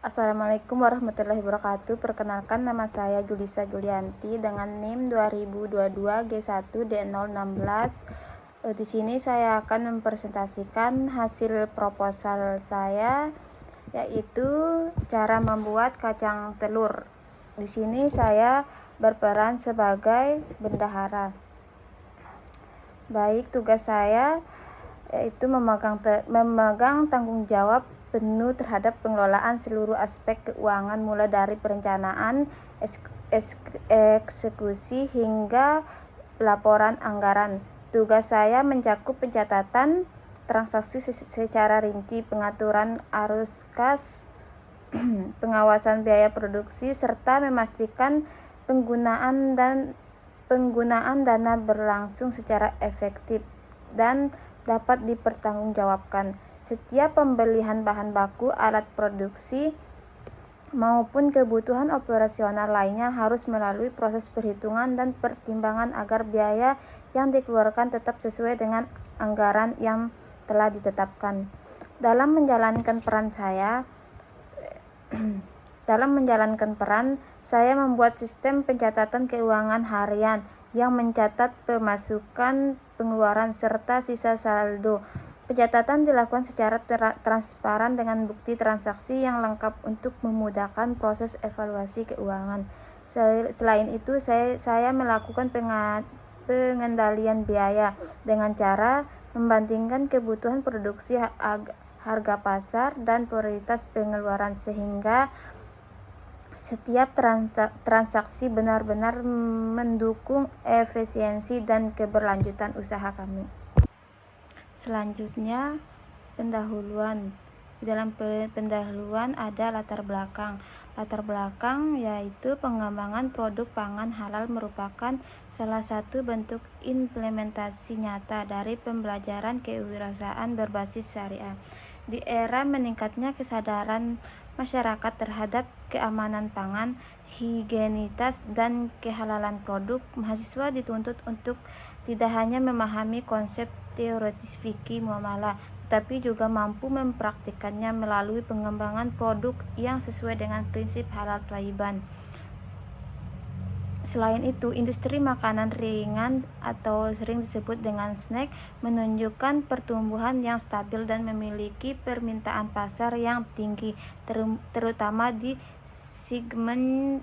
Assalamualaikum warahmatullahi wabarakatuh. Perkenalkan, nama saya Julisa Julianti dengan NIM 2022 G1D016. Di sini saya akan mempresentasikan hasil proposal saya, yaitu cara membuat kacang telur. Di sini saya berperan sebagai bendahara. Baik, tugas saya yaitu memegang tanggung jawab penuh terhadap pengelolaan seluruh aspek keuangan mulai dari perencanaan, eksekusi hingga laporan anggaran. Tugas saya mencakup pencatatan transaksi secara rinci, pengaturan arus kas, pengawasan biaya produksi, serta memastikan penggunaan dana berlangsung secara efektif dan dapat dipertanggungjawabkan. Setiap pembelian bahan baku, alat produksi, maupun kebutuhan operasional lainnya harus melalui proses perhitungan dan pertimbangan agar biaya yang dikeluarkan tetap sesuai dengan anggaran yang telah ditetapkan. Dalam menjalankan peran, saya membuat sistem pencatatan keuangan harian yang mencatat pemasukan, pengeluaran, serta sisa saldo. Pencatatan dilakukan secara transparan dengan bukti transaksi yang lengkap untuk memudahkan proses evaluasi keuangan. Selain itu, saya melakukan pengendalian biaya dengan cara membandingkan kebutuhan produksi, harga pasar, dan prioritas pengeluaran sehingga setiap transaksi benar-benar mendukung efisiensi dan keberlanjutan usaha kami. Selanjutnya, pendahuluan. Di dalam pendahuluan ada latar belakang. Latar belakang yaitu pengembangan produk pangan halal merupakan salah satu bentuk implementasi nyata dari pembelajaran kewirausahaan berbasis syariah. Di era meningkatnya kesadaran masyarakat terhadap keamanan pangan, higienitas, dan kehalalan produk, mahasiswa dituntut untuk tidak hanya memahami konsep teoritis fikih muamalah, tetapi juga mampu mempraktikkannya melalui pengembangan produk yang sesuai dengan prinsip halal thayyiban. Selain itu, industri makanan ringan atau sering disebut dengan snack menunjukkan pertumbuhan yang stabil dan memiliki permintaan pasar yang tinggi, terutama di segmen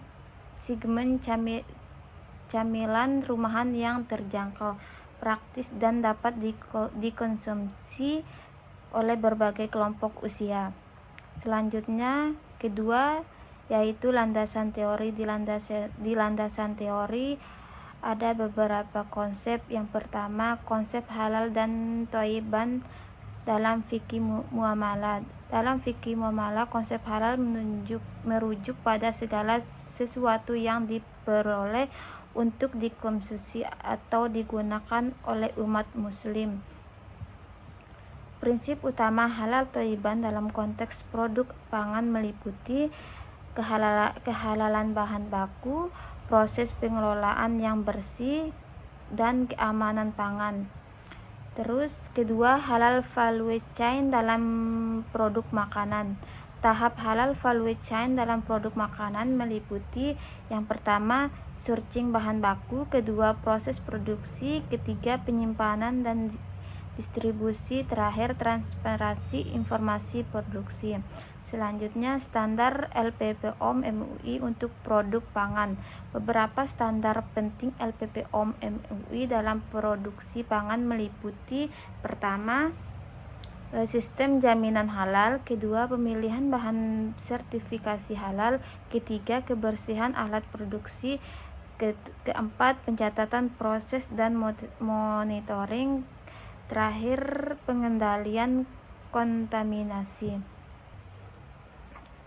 camilan rumahan yang terjangkau, praktis, dan dapat dikonsumsi oleh berbagai kelompok usia. Selanjutnya, kedua, yaitu landasan teori. Di landasan teori ada beberapa konsep. Yang pertama, konsep halal dan thayyiban dalam fikih muamalah. Dalam fikih muamalah, konsep halal merujuk pada segala sesuatu yang diperoleh untuk dikonsumsi atau digunakan oleh umat muslim. Prinsip utama halal thayyiban dalam konteks produk pangan meliputi kehalalan bahan baku, proses pengelolaan yang bersih, dan keamanan pangan. Terus kedua, halal value chain dalam produk makanan. Tahap halal value chain dalam produk makanan meliputi yang pertama, sourcing bahan baku, kedua, proses produksi, ketiga, penyimpanan dan distribusi, terakhir, transparansi informasi produksi. Selanjutnya, standar LPPOM MUI untuk produk pangan. Beberapa standar penting LPPOM MUI dalam produksi pangan meliputi pertama, sistem jaminan halal, kedua, pemilihan bahan sertifikasi halal, ketiga, kebersihan alat produksi, keempat, pencatatan proses dan monitoring, terakhir, pengendalian kontaminasi.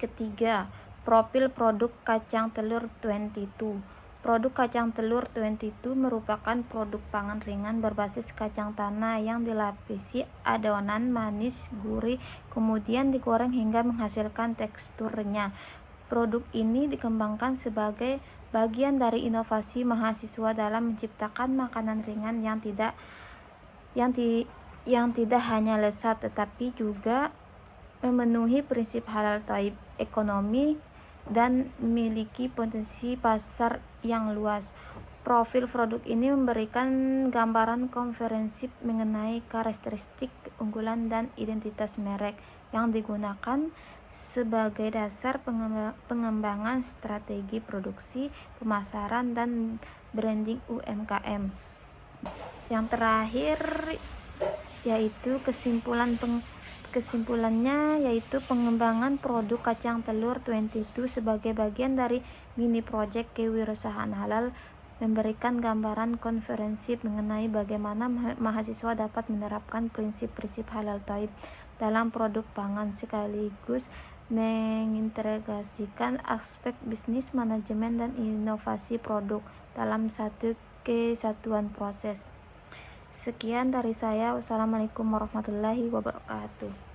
Ketiga, profil produk kacang telur 22. Produk kacang telur 22 merupakan produk pangan ringan berbasis kacang tanah yang dilapisi adonan manis gurih, kemudian digoreng hingga menghasilkan teksturnya. Produk ini dikembangkan sebagai bagian dari inovasi mahasiswa dalam menciptakan makanan ringan yang tidak hanya lezat tetapi juga memenuhi prinsip halal thayyib ekonomi dan memiliki potensi pasar yang luas. Profil produk ini memberikan gambaran komprehensif mengenai karakteristik, keunggulan, dan identitas merek yang digunakan sebagai dasar pengembangan strategi produksi, pemasaran, dan branding UMKM. Yang terakhir yaitu kesimpulannya yaitu pengembangan produk kacang telur 22 sebagai bagian dari mini project kewirausahaan halal memberikan gambaran komprehensif mengenai bagaimana mahasiswa dapat menerapkan prinsip-prinsip halal thayyib dalam produk pangan sekaligus mengintegrasikan aspek bisnis, manajemen, dan inovasi produk dalam satu kesatuan proses. Sekian dari saya. Wassalamualaikum warahmatullahi wabarakatuh.